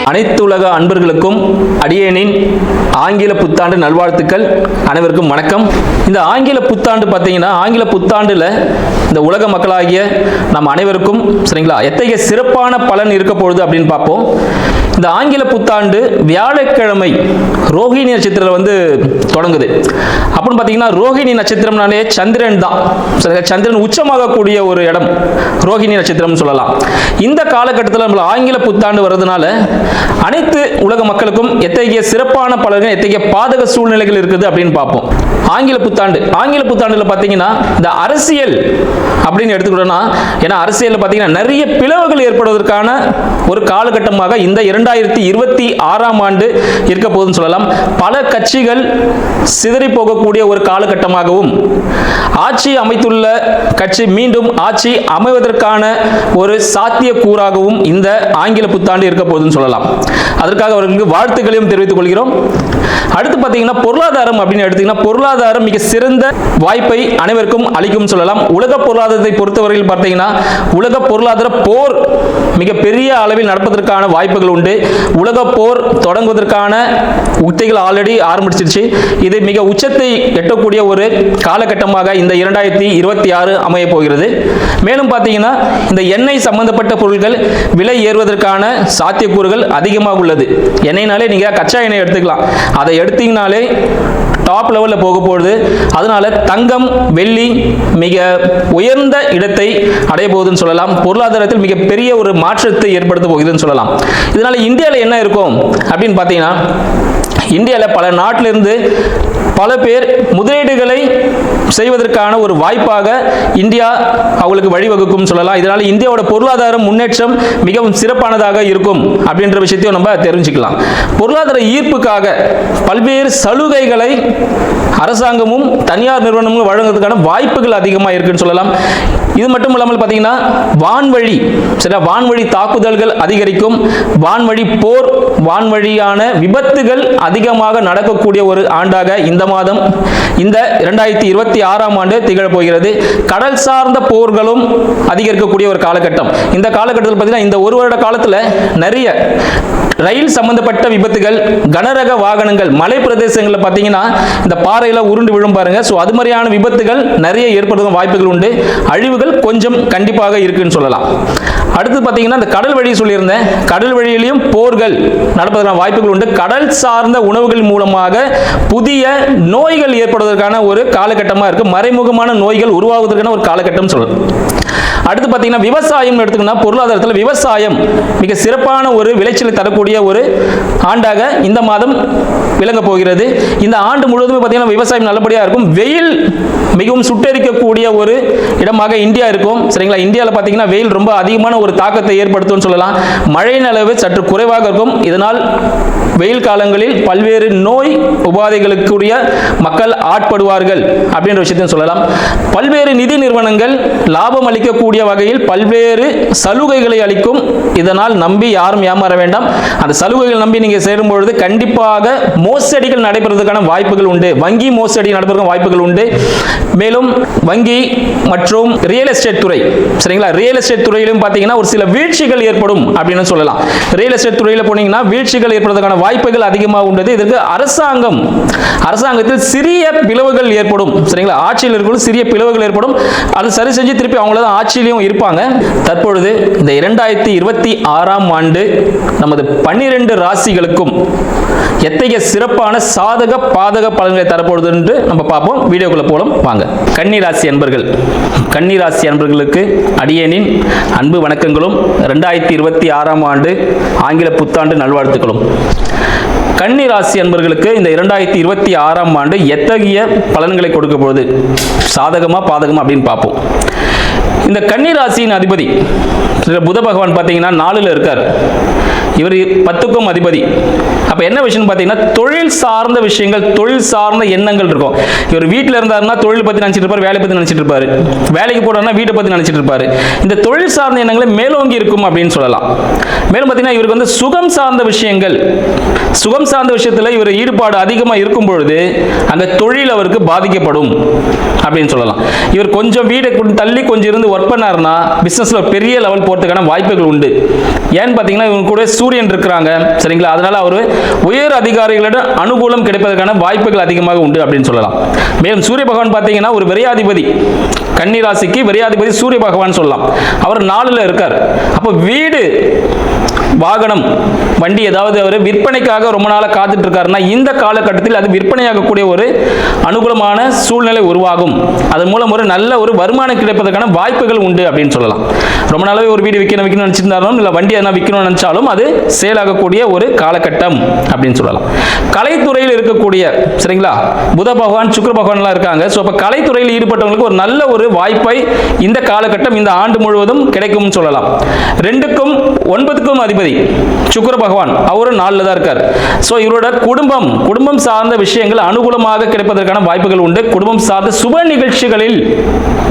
அனைத்து உலக அன்பர்களுக்கும் அடியேனின் ஆங்கில புத்தாண்டு நல்வாழ்த்துக்கள். அனைவருக்கும் வணக்கம். இந்த ஆங்கில புத்தாண்டு பார்த்தீங்கன்னா, ஆங்கில புத்தாண்டுல இந்த உலக மக்களாகிய நம் அனைவருக்கும் சரிங்களா எத்தகைய சிறப்பான பலன் இருக்க போகுது அப்படின்னு பார்ப்போம். இந்த ஆங்கில புத்தாண்டு வியாழக்கிழமை ரோஹிணி நட்சத்திரம் தொடங்குது. அப்படின்னு பார்த்தீங்கன்னா, ரோஹிணி நட்சத்திரம்னாலே சந்திரன் தான். சந்திரன் உச்சமாகக்கூடிய ஒரு இடம் ரோஹிணி நட்சத்திரம் சொல்லலாம். இந்த காலகட்டத்தில் நம்ம ஆங்கில புத்தாண்டு வர்றதுனால அனைத்து உலக மக்களுக்கும் எத்தகைய சிறப்பான பலன்கள், எத்தகைய பாதக சூழ்நிலைகள் இருக்குது அப்படின்னு பார்ப்போம். ஆங்கில புத்தாண்டுல பார்த்தீங்கன்னா, இந்த அரசியல் அப்படின்னு எடுத்துக்கிட்டோம்னா, ஏன்னா அரசியல் பார்த்தீங்கன்னா நிறைய பிளவுகள் ஏற்படுவதற்கான ஒரு காலகட்டமாக இந்த 2026ஆம் ஆண்டு இருக்க போகுதுன்னு சொல்லலாம். பல கட்சிகள் சிதறி போகக்கூடிய ஒரு காலகட்டமாகவும், ஆட்சி அமைத்துள்ள கட்சி மீண்டும் ஆட்சி அமைவதற்கான ஒரு சாத்திய கூறாகவும் இந்த ஆங்கில புத்தாண்டு இருக்க போகுதுன்னு சொல்லலாம். அதற்காக அவர்களுக்கு வாழ்த்துக்களையும் தெரிவித்துக் கொள்கிறோம். அடுத்து பார்த்தீங்கன்னா, பொருளாதாரம் அப்படின்னு எடுத்தீங்கன்னா, பொருளாதாரம் மிக சிறந்த வாய்ப்பை அனைவருக்கும் அளிக்கும் சொல்லலாம். உலக பொருளாதாரத்தை பொறுத்தவரையில் பார்த்தீங்கன்னா, உலக பொருளாதார போர் மிக பெரிய அளவில் நடப்பதற்கான வாய்ப்புகள் உண்டு. உலக போர் தொடங்குவதற்கான உத்திகள் ஆல்ரெடி ஆரம்பிச்சிருச்சு. இது மிக உச்சத்தை எட்டக்கூடிய ஒரு காலகட்டமாக இந்த 2026 அமைய போகிறது. மேலும் பார்த்தீங்கன்னா, இந்த எண்ணெய் சம்பந்தப்பட்ட பொருட்கள் விலை ஏறுவதற்கான சாத்தியக்கூறுகள் அதிகமாக உள்ளது. எண்ணெய்னாலே நீங்க கச்சா எண்ணெய் எடுத்துக்கலாம், அதை எடுத்தீங்கனாலே டாப் லெவலில் போக போகுது. அதனால தங்கம், வெள்ளி மிக உயர்ந்த இடத்தை அடைய போகுதுன்னு சொல்லலாம். பொருளாதாரத்தில் மிக பெரிய ஒரு மாற்றத்தை ஏற்படுத்த போகுதுன்னு சொல்லலாம். இதனால இந்தியாவில் என்ன இருக்கும் அப்படின்னு பார்த்தீங்கன்னா, இந்தியாவில் பல நாட்டிலிருந்து பல பேர் முதலீடுகளை செய்வதற்கான ஒரு வாய்ப்பாக இந்தியா அவங்களுக்கு வழிவகுக்கும் சொல்லலாம். இதனால இந்தியாவோட பொருளாதார முன்னேற்றம் மிகவும் சிறப்பானதாக இருக்கும் அப்படின்ற விஷயத்தையும் நம்ம தெரிஞ்சுக்கலாம். பொருளாதார ஈர்ப்புக்காக பல்வேறு சலுகைகளை அரசாங்கமும் தனியார் நிறுவனமும் வழங்குவதற்கான வாய்ப்புகள் அதிகமாக இருக்குன்னு சொல்லலாம். இது மட்டும் இல்லாமல் பார்த்தீங்கன்னா, வான்வழி தாக்குதல்கள் அதிகரிக்கும். வான்வழி போர், வான்வழியான விபத்துகள் அதிகமாக நடக்கக்கூடிய ஒரு ஆண்டாக இந்த மாதம், இந்த 2026ஆம் ஆண்டு திகழப் போகிறது. கடல் சார்ந்த போர்களும் அதிகரிக்கக்கூடிய ஒரு காலகட்டம். இந்த காலகட்டத்தில் பார்த்தீங்கன்னா, இந்த ஒரு வருட காலத்தில் நிறைய ரயில் சம்பந்தப்பட்ட விபத்துகள், கனரக வாகனங்கள், மலை பிரதேசங்களில் பார்த்தீங்கன்னா இந்த பாறையில உருண்டு விழும் பாருங்க. ஸோ அது மாதிரியான விபத்துகள் நிறைய ஏற்படுத்தும் வாய்ப்புகள் உண்டு. அழிவுகள் கொஞ்சம் கண்டிப்பாக இருக்குன்னு சொல்லலாம். அடுத்து பார்த்தீங்கன்னா, இந்த கடல் வழி சொல்லியிருந்தேன், கடல் வழியிலையும் போர்கள் நடப்பதற்கான வாய்ப்புகள் உண்டு. கடல் சார்ந்த உணவுகள் மூலமாக புதிய நோய்கள் ஏற்படுவதற்கான ஒரு காலகட்டமாக இருக்கு. மறைமுகமான நோய்கள் உருவாவதற்கான ஒரு காலகட்டம் சொல்லலாம். அடுத்து பார்த்தீங்கன்னா, விவசாயம் எடுத்துக்கணும். பொருளாதாரத்தில் விவசாயம் மிக சிறப்பான ஒரு விளைச்சலை தரக்கூடிய ஒரு ஆண்டாக இந்த மாதம் விளங்க போகிறது. இந்த ஆண்டு முழுவதும் பார்த்தீங்கன்னா விவசாயம் நல்லபடியாக இருக்கும். வெயில் மிகவும் சுட்டெரிக்கக்கூடிய ஒரு இடமாக இந்தியா இருக்கும். சரிங்களா? இந்தியாவில் பார்த்தீங்கன்னா வெயில் ரொம்ப அதிகமான ஒரு தாக்கத்தை ஏற்படுத்தும் சொல்லலாம். மழையின் அளவு சற்று குறைவாக இருக்கும். இதனால் வெயில் காலங்களில் பல்வேறு நோய் உபாதைகளுக்குரிய மக்கள் ஆட்படுவார்கள் அப்படின்ற விஷயத்தையும் சொல்லலாம். பல்வேறு நிதி நிறுவனங்கள் லாபம் அளிக்கக்கூடிய வகையில் பல்வேறு சலுகைகளை அளிக்கும். இதனால் நம்பி யாரும் ஏமாற வேண்டாம். அந்த சலுகைகள் நம்பி நீங்க சேரும் பொழுது கண்டிப்பாக மோசடிகள் நடைபெறுவதற்கான வாய்ப்புகள் உண்டு. வங்கி மோசடி நடைபெறுவதற்கான வாய்ப்புகள் உண்டு. மேலும் வங்கி மற்றும் ரியல் எஸ்டேட் துறை, சரிங்களா, ரியல் எஸ்டேட் துறையிலும் பார்த்தீங்கன்னா ஒரு சில வீழ்ச்சிகள் ஏற்படும் அப்படின்னு சொல்லலாம். ரியல் எஸ்டேட் துறையில் போனீங்கன்னா வீழ்ச்சிகள் ஏற்படுவதற்கான வாய்ப்புகள் அதிகமாக உள்ளது. இதற்கு அரசாங்கத்தில் சிறிய பிளவுகள் ஏற்படும். சரிங்களா? ஆட்சியில் இருக்கும் சிறிய பிளவுகள் ஏற்படும். அது சரி செஞ்சு திருப்பி அவங்கள தான் ஆட்சியிலையும் இருப்பாங்க. தற்பொழுது இந்த 2026ஆம் ஆண்டு நமது 12 ராசிகளுக்கும் எத்தகைய சிறப்பான சாதக பாதக பலன்களை தரப்போகுது என்று நம்ம பார்ப்போம். வீடியோக்குள்ள போலாம் வாங்க. கன்னிராசி அன்பர்களுக்கு அடியேனின் அன்பு வணக்கங்களும் 2026ஆம் ஆண்டு ஆங்கில புத்தாண்டு நல்வாழ்த்துக்களும். கன்னிராசி அன்பர்களுக்கு இந்த 2026ஆம் ஆண்டு எத்தகைய பலன்களை கொடுக்க போகுது, சாதகமா பாதகமா அப்படின்னு பார்ப்போம். இந்த கன்னிராசியின் அதிபதி புத பகவான் பார்த்தீங்கன்னா 4ல் இருக்கார். இவர் 10க்கும் அதிபதி. அப்ப என்ன விஷயம் பார்த்தீங்கன்னா, தொழில் சார்ந்த விஷயங்கள், தொழில் சார்ந்த எண்ணங்கள் இருக்கும். இவர் வீட்டில் இருந்தாருன்னா தொழில் பத்தி நினைச்சிட்டு இருப்பார், வேலை பத்தி நினைச்சிட்டு இருப்பாரு. வேலைக்கு போறாருன்னா வீட்டை பத்தி நினைச்சிட்டு இருப்பாரு. இந்த தொழில் சார்ந்த எண்ணங்களை மேலோங்கி இருக்கும் அப்படின்னு சொல்லலாம். மேலும் பார்த்தீங்கன்னா, இவருக்கு சுகம் சார்ந்த விஷயத்துல இவர் ஈடுபாடு அதிகமாக இருக்கும் பொழுது அங்க தொழில் அவருக்கு பாதிக்கப்படும் அப்படின்னு சொல்லலாம். இவர் கொஞ்சம் வீடை தள்ளி கொஞ்சம் இருந்து ஒர்க் பண்ணாருன்னா பிசினஸ்ல பெரிய லெவல் போறதுக்கான வாய்ப்புகள் உண்டு. ஏன்னு பார்த்தீங்கன்னா, இவங்க கூட சூரியன் இருக்கிறாங்க, சரிங்களா? அதனால அவர் உயர் அதிகாரிகளிடம் அனுகூலம் கிடைப்பதற்கான வாய்ப்புகள் அதிகமாக உண்டு அப்படின்னு சொல்லலாம். மேலும் சூரிய பகவான் பார்த்தீங்கன்னா ஒரு விரையாதிபதி, கன்னி ராசிக்கு விரையாதிபதி சூரிய பகவான் சொல்லலாம். அவர் 4ல் இருக்கார். அப்போ வீடு, வாகனம், வண்டி ஏதாவது அவர் விற்பனைக்காக ரொம்ப நாளாக காத்துட்டு இருக்காருன்னா இந்த காலகட்டத்தில் அது விற்பனையாகக்கூடிய ஒரு அனுகூலமான சூழ்நிலை உருவாகும். அதன் மூலம் ஒரு நல்ல ஒரு வருமானம் கிடைப்பதற்கான வாய்ப்புகள் உண்டு அப்படின்னு சொல்லலாம். ரொம்ப நாளாவே ஒரு வீடு விற்கணும்னு நினைச்சிருந்தாலும் இல்லை வண்டி எதனா விற்கணும்னு நினைச்சாலும் அது சேல் ஆகக்கூடிய ஒரு காலகட்டம் அப்படின்னு சொல்லலாம். கலைத்துறையில் இருக்கக்கூடிய, சரிங்களா, புத பகவான் சுக்கிர பகவான்லாம் இருக்காங்க. ஸோ அப்போ கலைத்துறையில் ஈடுபட்டவங்களுக்கு ஒரு நல்ல ஒரு வாய்ப்பை இந்த காலகட்டம் இந்த ஆண்டு முழுவதும் கிடைக்கும்னு சொல்லலாம். 2க்கும் 9க்கும் அதிபதி சுக்கிர பகவான், அவரும் 4ல் தான் இருக்கார். ஸோ இவரோட குடும்பம் சார்ந்த விஷயங்கள் அனுகூலமாக கிடைப்பதற்கான வாய்ப்புகள் உண்டு. குடும்பம் சார்ந்த சுப நிகழ்ச்சிகளில்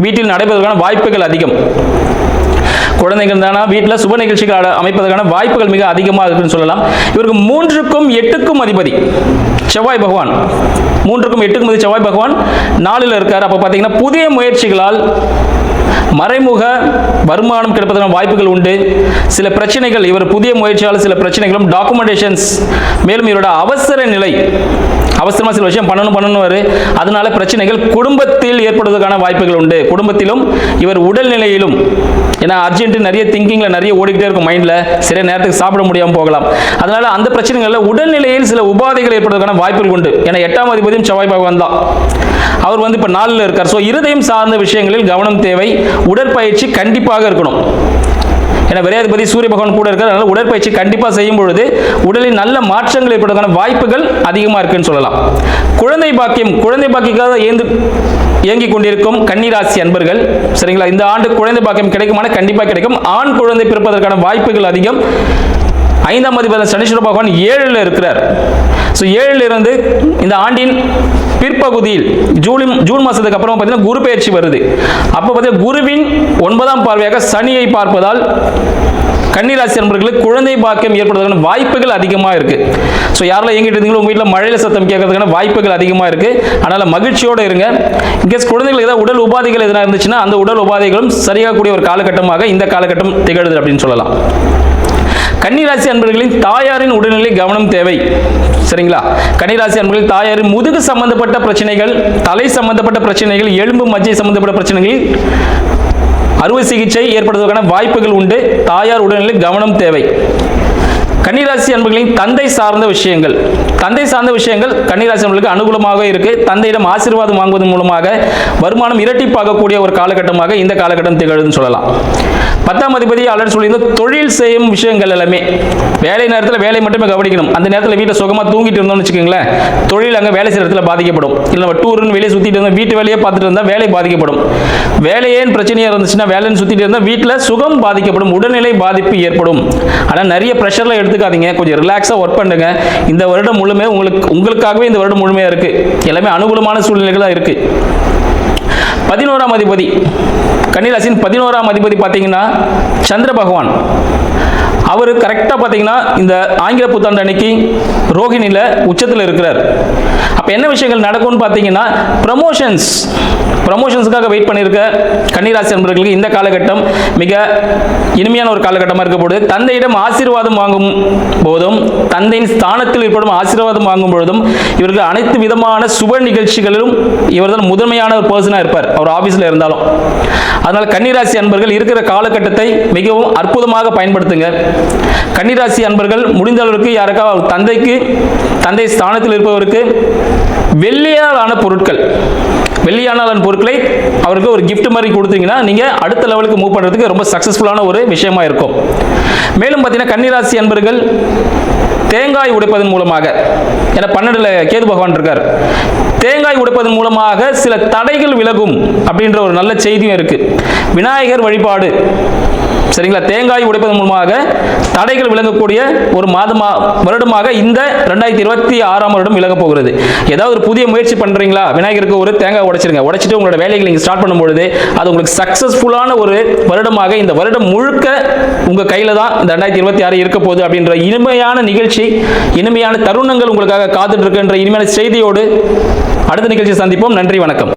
வீட்டில் நடைபெறுவதற்கான வாய்ப்புகள் அதிகம். குழந்தைகள் தானா வீட்டில் சுப நிகழ்ச்சிகள் அமைப்பதற்கான வாய்ப்புகள் மிக அதிகமாக இருக்குன்னு சொல்லலாம். இவருக்கு 3க்கும் 8க்கும் அதிபதி செவ்வாய் பகவான், 3க்கும் 8க்கும் அதிபதி செவ்வாய் பகவான் 4ல் இருக்கார். அப்போ பார்த்தீங்கன்னா புதிய முயற்சிகளால் மறைமுக வருமானம் கிடைப்பதற்கான வாய்ப்புகள் உண்டு. சில பிரச்சனைகள், இவர் புதிய முயற்சியால் சில பிரச்சனைகளும் டாக்குமெண்டேஷன்ஸ், மேலும் இவரோட அவசர நிலை, அவசரமாக சில விஷயம் பண்ணணும் அதனால பிரச்சனைகள் குடும்பத்தில் ஏற்படுவதற்கான வாய்ப்புகள் உண்டு. குடும்பத்திலும் இவர் உடல்நிலையிலும், ஏன்னா அர்ஜென்ட் நிறைய திங்கிங்ல நிறைய ஓடிக்கிட்டே இருக்கும் மைண்ட்ல, சில நேரத்துக்கு சாப்பிட முடியாமல் போகலாம். அதனால அந்த பிரச்சனைகள்ல உடல்நிலையில் சில உபாதைகள் ஏற்படுவதற்கான வாய்ப்புகள் உண்டு. ஏன்னா 8ஆம் அதிபதியும் செவ்வாய் பகவான் தான், அவர் வந்து இப்போ 4ல் இருக்கார். ஸோ இருதயம் சார்ந்த விஷயங்களில் கவனம் தேவை. உடற்பயிற்சி கண்டிப்பாக இருக்கணும். ஏன்னா விரையாதிபதி சூரிய பகவான் கூட இருக்கிறது. அதனால உடற்பயிற்சி கண்டிப்பாக செய்யும் பொழுது உடலில் நல்ல மாற்றங்கள் ஏற்படுவதற்கான வாய்ப்புகள் அதிகமாக இருக்குன்னு சொல்லலாம். குழந்தை பாக்கியக்காக இயங்கிக் கொண்டிருக்கும் கன்னிராசி அன்பர்கள், சரிங்களா, இந்த ஆண்டு குழந்தை பாக்கியம் கிடைக்குமான கண்டிப்பாக கிடைக்கும். ஆண் குழந்தை பிறப்பதற்கான வாய்ப்புகள் அதிகம். 5ஆம் அதிபதி சனீஸ்வர பகவான் 7ல் இருக்கிறார். ஸோ 7ல் இருந்து இந்த ஆண்டின் பிற்பகுதியில் ஜூன் மாதத்துக்கு அப்புறம் பார்த்தீங்கன்னா குரு பயிற்சி வருது. அப்போ பார்த்தீங்கன்னா குருவின் 9ஆம் பார்வையாக சனியை பார்ப்பதால் கன்னிராசி நண்பர்களுக்கு குழந்தை பாக்கியம் ஏற்படுவதற்கான வாய்ப்புகள் அதிகமாக இருக்கு. ஸோ யாரெல்லாம் இயங்கிட்டு இருந்தீங்களோ உங்கள் வீட்டில் மழையில சத்தம் கேட்கறதுக்கான வாய்ப்புகள் அதிகமாக இருக்கு. அதனால மகிழ்ச்சியோடு இருங்க. இன்கேஸ் குழந்தைகளுக்கு ஏதாவது உடல் உபாதைகள் எதனா இருந்துச்சுன்னா அந்த உடல் உபாதைகளும் சரியாகக்கூடிய ஒரு காலகட்டமாக இந்த காலகட்டம் திகழுது அப்படின்னு சொல்லலாம். கன்னிராசி அன்பர்களின் தாயாரின் உடல்நிலை கவனம் தேவை, சரிங்களா? கன்னிராசி அன்பர்களின் தாயாரின் முதுகு சம்பந்தப்பட்ட பிரச்சனைகள், தலை சம்பந்தப்பட்ட பிரச்சனைகள், எலும்பு மஜ்ஜை சம்பந்தப்பட்ட பிரச்சனைகள், அறுவை சிகிச்சை ஏற்படுவதற்கான வாய்ப்புகள் உண்டு. தாயார் உடல்நிலை கவனம் தேவை. கன்னிராசி அன்பர்களின் தந்தை சார்ந்த விஷயங்கள் கன்னிராசி அன்பர்களுக்கு அனுகூலமாக இருக்கு. தந்தையிடம் ஆசீர்வாதம் வாங்குவதன் மூலமாக வருமானம் இரட்டிப்பாகக்கூடிய ஒரு காலகட்டமாக இந்த காலகட்டம் திகழுதுன்னு சொல்லலாம். 10ஆம் அதிபதி ஆல்ரெடி சொல்லியிருந்த தொழில் செய்யும் விஷயங்கள் எல்லாமே வேலை நேரத்தில் வேலை மட்டுமே கவனிக்கணும். அந்த நேரத்தில் வீட்டில் சுகமாக தூங்கிட்டு இருந்தோம்னு வச்சுக்கோங்களேன், தொழில் அங்கே வேலை செய்கிற இடத்துல பாதிக்கப்படும். இல்லை நம்ம டூர்னு வெளியே சுற்றிட்டு இருந்தால் வீட்டு வேலையே பார்த்துட்டு இருந்தால் வேலை பாதிக்கப்படும். வேலையேன்னு பிரச்சனையாக இருந்துச்சுன்னா வேலைன்னு சுற்றிட்டு இருந்தால் வீட்டில் சுகம் பாதிக்கப்படும், உடல்நிலை பாதிப்பு ஏற்படும். ஆனால் நிறைய ப்ரெஷரில் எடுத்துக்காதீங்க, கொஞ்சம் ரிலாக்ஸாக ஒர்க் பண்ணுங்க. இந்த வருடம் முழுமே உங்களுக்காகவே இந்த வருடம் முழுமையாக இருக்கு. எல்லாமே அனுகூலமான சூழ்நிலைகள் தான் இருக்கு. 11ஆம் அதிபதி கன்னிராசியின் 11ஆம் அதிபதி பார்த்தீங்கன்னா சந்திர பகவான். அவர் கரெக்டாக பார்த்தீங்கன்னா இந்த ஆங்கில புத்தாண்டு அன்னைக்கு ரோஹிணியில் உச்சத்தில் இருக்கிறார். அப்போ என்ன விஷயங்கள் நடக்கும்னு பார்த்தீங்கன்னா ப்ரமோஷன்ஸுக்காக வெயிட் பண்ணியிருக்க கன்னிராசி நண்பர்களுக்கு இந்த காலகட்டம் மிக இனிமையான ஒரு காலகட்டமாக இருக்க போது, தந்தையிடம் ஆசீர்வாதம் வாங்கும் போதும் தந்தையின் ஸ்தானத்தில் ஏற்படும் ஆசீர்வாதம் வாங்கும் பொழுதும் இவருக்கு அனைத்து விதமான சுப நிகழ்ச்சிகளிலும் இவர் தான் முதன்மையான ஒரு பர்சனாக இருப்பார், அவர் ஆஃபீஸில் இருந்தாலும். அதனால் கன்னிராசி அன்பர்கள் இருக்கிற காலகட்டத்தை மிகவும் அற்புதமாக பயன்படுத்துங்க. கன்னிராசி அன்பர்கள் முடிந்த அளவுக்கு யாருக்காவது தந்தை ஸ்தானத்தில் இருப்பவருக்கு வெள்ளியாலான பொருட்களை அவருக்கு ஒரு கிஃப்ட் மாதிரி கொடுத்தீங்கன்னா நீங்க அடுத்த லெவலுக்கு மூவ் பண்றதுக்கு ரொம்ப சக்சஸ்ஃபுல்லான ஒரு விஷயமா இருக்கும். மேலும் பார்த்தீங்கன்னா கன்னிராசி அன்பர்கள் தேங்காய் உடைப்பதன் மூலமாக, ஏன்னா 12ல் கேது பகவான் இருக்கார், தேங்காய் உடைப்பதன் மூலமாக சில தடைகள் விலகும் அப்படின்ற ஒரு நல்ல செய்தியும் இருக்கு. விநாயகர் வழிபாடு, சரிங்களா, தேங்காய் உடைப்பதன் மூலமாக தடைகள் விளங்கக்கூடிய ஒரு வருடமாக இந்த 2026ஆம் வருடம் விளங்க போகிறது. ஏதாவது ஒரு புதிய முயற்சி பண்றீங்களா, விநாயகருக்கு ஒரு தேங்காய் உடைச்சிருங்க. உடைச்சிட்டு உங்களோட வேலைகளை நீங்க ஸ்டார்ட் பண்ணும்பொழுது அது உங்களுக்கு சக்சஸ்ஃபுல்லான ஒரு வருடமாக இந்த வருடம் முழுக்க உங்க கையில தான் இந்த 2026 இருக்க போகுது அப்படின்ற இனிமையான நிகழ்ச்சி, இனிமையான தருணங்கள் உங்களுக்காக காத்துட்டு இருக்கின்ற இனிமையான செய்தியோடு அடுத்த நிகழ்ச்சி சந்திப்போம். நன்றி, வணக்கம்.